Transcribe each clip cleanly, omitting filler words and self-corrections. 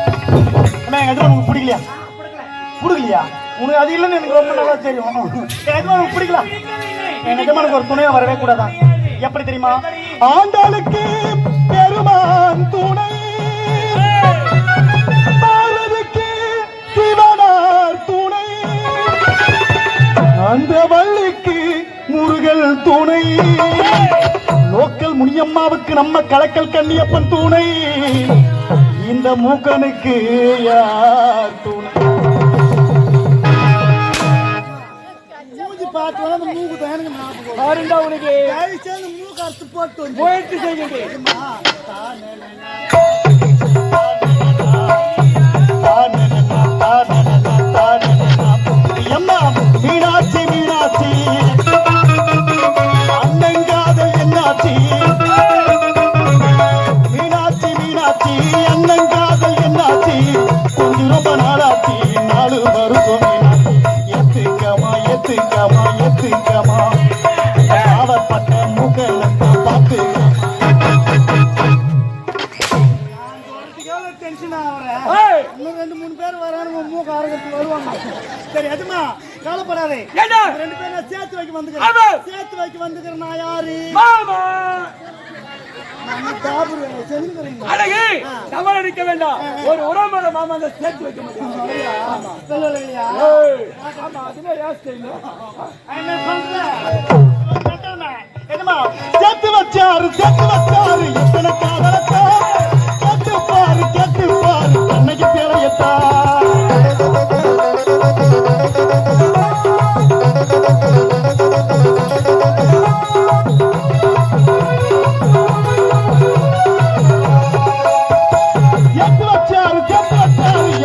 உங்களுக்கு பிடிக்கலையா? பிடிக்கலையா? உனக்கு அது இல்லைன்னு எனக்கு ரொம்ப நல்லா தெரியும். உனக்கு பிடிக்கலாம். எனக்கு ஒரு துணையா வரவே கூடாதான். எப்படி தெரியுமா? ஆண்டாளுக்கு பெருமான் துணை, பார்வதிக்கு சிவனார் துணை, அந்த வள்ளிக்கு முருகல் துணை, லோக்கல் முனியம்மாவுக்கு நம்ம கலக்கல் கண்ணியப்பன் துணை, இந்த மூக்கனுக்கு யார் துணை? முயற்சி செய்கின்றேன். மீனாட்சி மீனாட்சி அண்ணங்காதல் என்னாச்சி, மீனாட்சி மீனாட்சி அண்ணங்காதல் என்னாச்சி, கொஞ்சம் ரொம்ப நாளாச்சி, நாலு வருஷம் எத்துக்கமா எத்துக்கமா எத்துக்கமா, பாவப்பட்ட முகத்தை பார்த்து ரெண்டு மூணு பேர் வரானுங்க, மூக்க ஆரோக்கியத்துக்கு வருவாங்க. சரி அதுமா கவலைப்படாதே, ரெண்டு பேரும் சேர்த்து வைக்க வந்துக்கிறேன். சேர்த்து வைக்க வந்துக்கிறேன். நான் யாரு? அடிக்க வேண்டாம். ஒரு உடம்புல மாமா சேர்த்து வைக்க முடியும். சேர்த்து வச்சாரு சேர்த்து வச்சாரு எத்தனை காதலத்தா, கேட்டு பாரு அன்னைக்கு தேவையத்தா,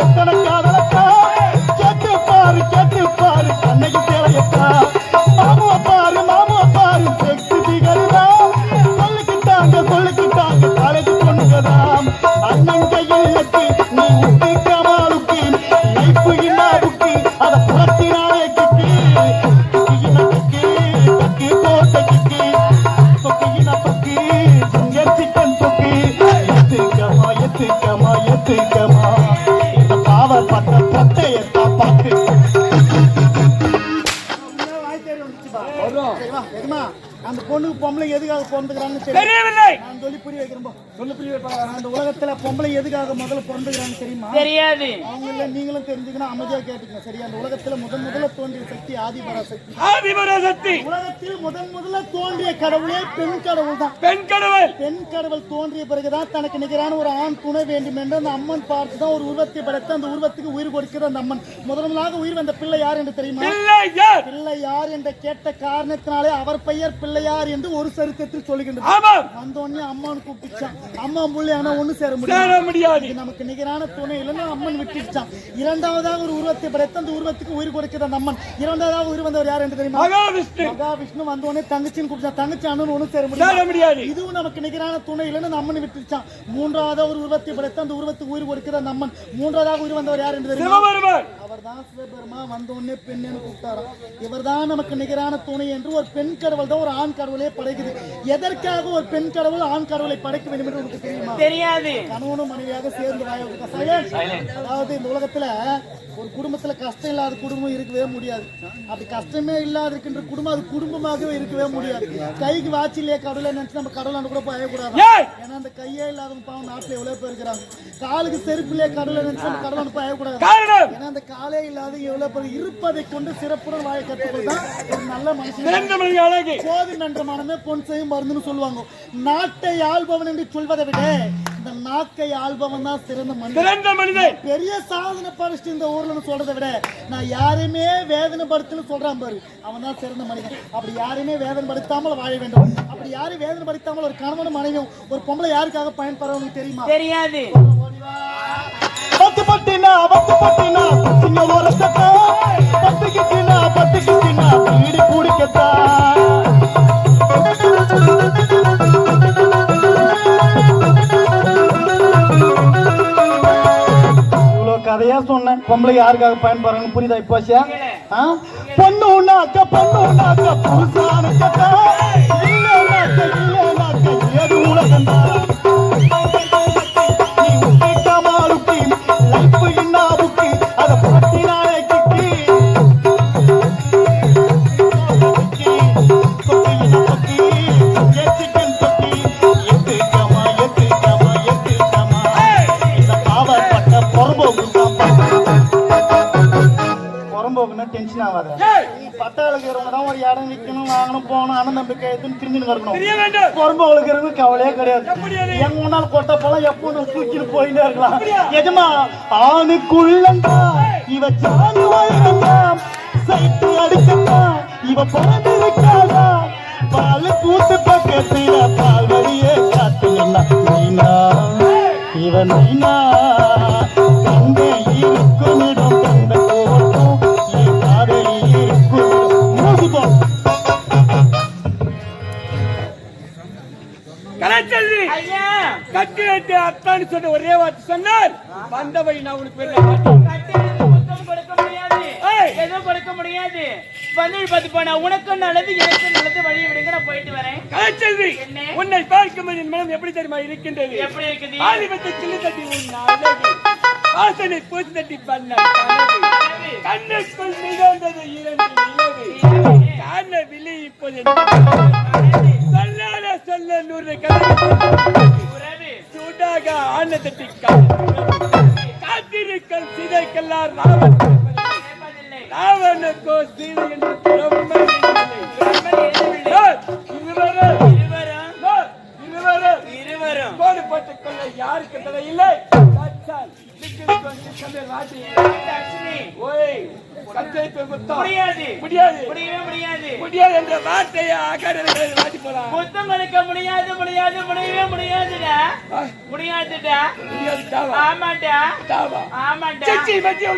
எத்தனை காதலத்தா, கேட்டு பாரு அன்னைக்கு தேவையத்தா, மாமுவ பாரு செக்ஸி திகழ்தா, சொல்லிக்கிட்டாங்க காலேஜ் பொண்ணுங்கதாம், அண்ணன் கையில் நட்டு நீ உட்டு கமாலுக்கு நைப்பு இன்னாருக்கு அதை புறத்தினாலே கிக்கு கக்கு போட்ட கிக்கு தொக்கின தொக்கு சிங்கர் சிக்கன் தொக்கு, எத்துக்கமா எத்துக்கமா எத்துக்கமா, இந்த பாவப்பட்ட பட்டையத்தா பார்த்து அந்த பொண்ணுக்கு பொம்பளை எதுக்காக பிறந்துக்கிறான்னு தெரியவில்லை. நான் சொல்லி புரிய வைக்கிறேன். சொல்லி புரிய வைப்பாங்க. அந்த உலகத்துல பொம்பளை எதுக்காக முதல்ல பிறந்துக்கிறான்னு தெரியுமா? தெரியாது. அவங்க இல்ல, நீங்களும் தெரிஞ்சுக்கணும். அமைதியா கேட்டுக்கங்க. சரியா? அந்த உலகத்துல முதல்ல தோன்றிய சக்தி ஆதிபராசக்தி. ஆதிபராசக்தி உலகத்தில் முதல்ல தோன்றிய கடவுளே பெண் கடவுள் தான். பெண் கடவுள் தோன்றிய பிறகுதான் தனக்கு நிகரான ஒரு ஆண் துணை வேண்டும் என்று அந்த அம்மன் பார்த்துதான் ஒரு உருவத்தை படைத்து அந்த உருவத்துக்கு உயிர் கொடுக்கிற அந்த அம்மன் முதலாக உயிர் வந்த பிள்ளை யார் என்று தெரியுமா? பிள்ளை யார் என்று கேட்ட காரணத்தினாலே அவர் பெயர் பிள்ளையார் என்று ஒரு சரித்திரத்தில் சொல்லுகின்றது. வந்தோடனே அம்மான் கூப்பிட்டான். அம்மா பிள்ளையான ஒண்ணு சேர முடியாது. நமக்கு நிகரான துணை இல்லைன்னா அம்மன் விட்டுச்சான். இரண்டாவதாக ஒரு உருவத்தை படைத்து அந்த உருவத்துக்கு உயிர் கொடுக்கிற அந்த அம்மன் இரண்டாவதாக உயிர் வந்தவர் யார் என்று தெரியுமா? மகாவிஷ்ணு. வந்தோடனே தங்கச்சின்னு கூப்பிட்டான். தங்கச்சி அண்ணன் ஒண்ணு சேர முடியாது. இதுவும் நமக்கு நிகரான துணை இல்லைன்னு அந்த அம்மன் விட்டுச்சான். மூன்றாவதாக ஒரு உருவத்தை படைத்து அந்த உருவத்துக்கு உயிர் கொடுக்கிற அந்த அம்மன் மூன்றாவதாக உயிர் வந்தவர் யார் என்று தெரியுமா? அவர் தான் சிவபெருமா. வந்தோடனே பெண்ணு கூப்பிட்டாராம். இவர் தான் நமக்கு நிகரான துணை என்று ஒரு பெண் கடவுள் தான் ஒரு ஆண் கடவுளே படைக்குது. எதற்காக ஒரு பெண் கடவுள் ஆண் கடவுளை படைக்க வேண்டும் என்று உங்களுக்கு தெரியுமா? தெரியாது. கணவனும் மனைவியாக சேர்ந்து அதாவது இந்த உலகத்துல ஒரு குடும்பத்துல கஷ்டம் இல்லாத குடும்பம் இருக்கவே முடியாது. அப்படி கஷ்டமே இல்லாத இருக்கின்ற குடும்பம் அது குடும்பமாகவே இருக்கவே முடியாது. கைக்கு வாட்சிலே கடவுளை நினைச்சு நம்ம கடவுளான கூட போயக்கூடாது. ஏன்னா அந்த கையே இல்லாதவங்க பாவம் நாட்டுல எவ்வளவு பேர் இருக்கிறாங்க. காலுக்கு செருப்பிலே கடவுளை நினைச்சு நம்ம கடவுளான போயக்கூடாது. ஏன்னா அந்த காலே இல்லாத எவ்வளவு பேர் இருப்பதை கொண்டு சிறப்புடன் வாழ கற்றுக்கொள்தான் ஒரு நல்ல மனுஷன். போதும் என்ற மனமே பொன் செய்யும் மருந்துன்னு சொல்லுவாங்க. நாட்டை ஆள்பவன் என்று சொல்வதை விட இந்த நாக்கை ஆள்பவன் தான் சிறந்த மனிதன். பெரிய சாதனை பரிசு இந்த ஊர்ல சொல்றதை விட நான் யாரையுமே வேதனைப்படுத்தணும் சொல்றான் பாரு, அவன் தான் சிறந்த மனிதன். அப்படி யாரையுமே வேதனைப்படுத்தாமல் வாழ வேண்டும். அப்படி யாரையும் வேதனைப்படுத்தாமல் ஒரு கணவனும் மனைவியும் ஒரு பொம்பளை யாருக்காக பயன்படுறவங்க தெரியுமா? தெரியாது. கதையா சொன்னேன். பொம்பளை யாருக்காக பயன்படுறாங்கன்னு புரியுதா? இப்போ பொண்ணுனாக்க புருஷானுக்கா ஏது உலகம் கமாலுக்கு விற்கணும் விற்கணும் வாங்கணும் போகணும் அண்ணன் நம்பிக்கை எதுன்னு திரும்பின்னு கிடக்கணும் தெரிய வேண்டும். பொறுமை வளர்க்கறது கவலையே கிடையாது. எப்படி அது? எங்க முன்னால் கொட்ட போலாம் எப்போ தூக்கிட்டு போயிட்டே இருக்கலாம். எஜமா ஆணுக்குள்ளா இவ சாணி வயலா சைட்டு அடிச்சா இவ பிறந்திருக்காளா பால் கூட்டு பக்கத்துல பால் வழியே காத்துனா நீனா இவ நீனா தந்தை இருக்கும் இடம் தந்தை போட்டும் என் காதலி இருக்கும் மோசிப்போம். கலாச்செல்வி ஐயா கட்டி வைத்து அத்தான்னு சொன்ன ஒரே வார்த்தை சொன்னார் வந்தவை நான் உனக்கு பெரிய கட்டிலுக்கு முத்தம் கொடுக்க முடியாது. எதுவும் கொடுக்க முடியாது. வந்து பார்த்து போனா உனக்கும் நல்லது எனக்கும் நல்லது வழி விடுங்க நான் போயிட்டு வரேன். கலாச்செல்வி என்ன? உன்னை பார்க்கும் என் மனம் எப்படி தெரியுமா இருக்கின்றது? எப்படி இருக்குது? ஆதிபத்தை கிள்ளி தட்டி உன் அழகு வாசனை பூசி தட்டி பண்ண கனவு கண்ணுக்குள் நிகழ்ந்தது இரண்டு நிலவு காண விலை இப்போது சொல்லாத சொல்ல நூறு உறவு சூடாக ஆன தட்டி காத்திருக்கல் சிதைக்கெல்லாம் ராவன் கேட்பதில்லை. ராவனுக்கோ சீதை என்று பிரம்மன் பிரம்மன் எழுதவில்லை. இருவரும் இருவரும் கோடு போட்டுக் கொள்ள யாருக்கு தடை இல்லை. தட்சிணி. ஓய் கத்தை குத்தம் முடியாது முடியாது முடியவே முடியாது. முடியாது என்ற வார்த்தையை ஆகாரர்கள் வாட்டி போலாம் முத்தம் கொடுக்க முடியாது முடியாது முடியவே முடியாதுடா முடியாதுடா. முடியாது தாவா ஆமாண்டா தாவா ஆமாண்டா. சிச்சி மத்திய